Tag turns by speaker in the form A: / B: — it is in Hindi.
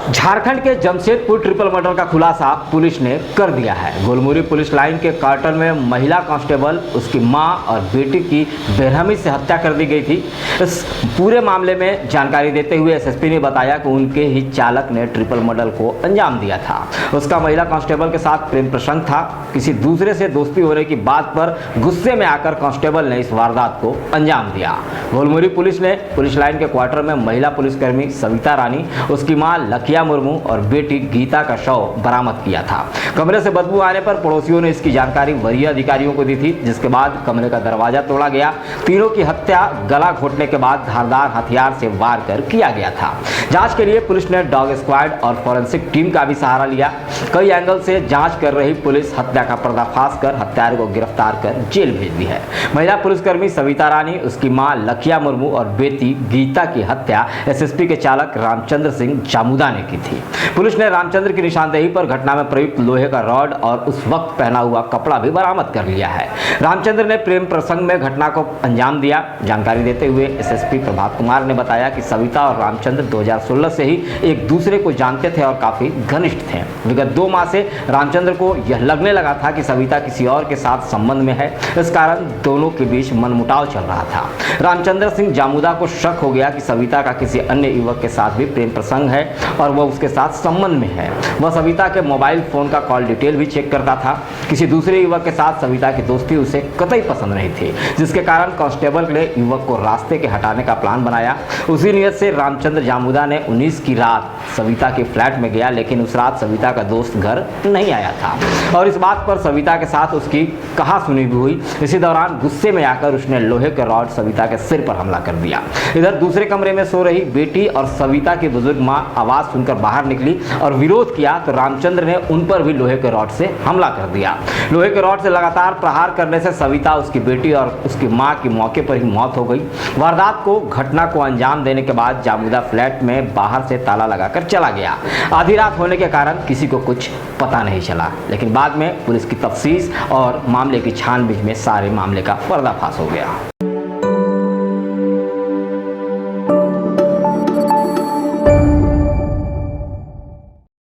A: झारखंड के जमशेदपुर ट्रिपल मर्डर का खुलासा पुलिस ने कर दिया है। गोलमुरी पुलिस लाइन के क्वार्टर में महिला कांस्टेबल, उसकी मां और बेटी की बेरहमी से हत्या कर दी गई थी। इस पूरे मामले में जानकारी देते हुए एसएसपी ने बताया कि उनके ही चालक ने ट्रिपल मर्डर को अंजाम दिया था। उसका महिला कांस्टेबल के साथ प्रेम प्रसंग था। किसी दूसरे से दोस्ती होने की बात पर गुस्से में आकर कांस्टेबल ने इस वारदात को अंजाम दिया। गोलमुरी पुलिस ने पुलिस लाइन के क्वार्टर में महिला पुलिसकर्मी सविता रानी, उसकी मां लखिया मुर्मू और बेटी गीता का शव बरामद किया था। कमरे से बदबू आने पर पड़ोसियों ने इसकी जानकारी वरीय अधिकारियों को दी थी, जिसके बाद कमरे का दरवाजा तोड़ा गया। तीनों की हत्या गला घोटने के बाद धारदार हथियार से वार कर किया गया था। जांच के लिए पुलिस ने डॉग स्क्वाड और फॉरेंसिक टीम का भी सहारा लिया। कई एंगल से जांच कर रही पुलिस हत्या का पर्दाफाश कर हत्यारे को गिरफ्तार कर जेल भेज दी है। महिला पुलिसकर्मी सविता रानी, उसकी मां लखिया मुर्मू और बेटी गीता की हत्या एसएसपी के चालक रामचंद्र सिंह जामुदा ने की थी। पुलिस ने रामचंद्र की निशानदेही पर घटना में प्रयुक्त लोहे का रॉड और उस वक्त पहना हुआ कपड़ा भी बरामद कर लिया है। रामचंद्र ने प्रेम प्रसंग में घटना को अंजाम दिया। जानकारी देते हुए एसएसपी प्रभात कुमार ने बताया कि सविता और रामचंद्र 2016 से ही एक दूसरे को जानते थे और काफी घनिष्ठ थे। विगत 2 माह से रामचंद्र को यह लगने लगा था कि सविता किसी और के साथ संबंध में है। इस कारण दोनों के बीच मनमुटाव चल रहा था। रामचंद्र सिंह जामुदा को शक हो गया कि सविता का किसी अन्य युवक के साथ भी प्रेम प्रसंग है और वह उसके साथ संबंध में है। वह सविता के मोबाइल फोन का कॉल डिटेल भी चेक करता था। किसी दूसरे युवक के साथ सविता की दोस्ती उसे कतई पसंद नहीं थी, जिसके कारण कांस्टेबल ने युवक को रास्ते के हटाने का प्लान बनाया। उसी नियत से रामचंद्र जामुदा ने 19 की रात सविता के फ्लैट में गया, लेकिन उस रात सविता का दोस्त घर नहीं आया था और इस बात पर सविता के साथ उसकी कहा सुनी भी हुई। इसी दौरान गुस्से में आकर उसने लोहे के रॉड सविता के सिर पर हमला कर दिया। इधर दूसरे कमरे में सो रही बेटी और सविता की बुजुर्ग मां आवाज सुनकर बाहर निकली और विरोध किया तो रामचंद्र ने उन पर भी लोहे के रॉड से हमला कर दिया। लोहे के रॉड से लगातार प्रहार करने से सविता, उसकी बेटी और उसकी मां की मौके पर ही मौत हो गई। वारदात को घटना को अंजाम देने के बाद जामुदा फ्लैट में बाहर से ताला लगाकर चला गया। आधी रात होने के कारण किसी को कुछ पता नहीं चला, लेकिन बाद में पुलिस की तफ्तीश और मामले की छानबीन में सारे मामले का पर्दाफाश हो गया।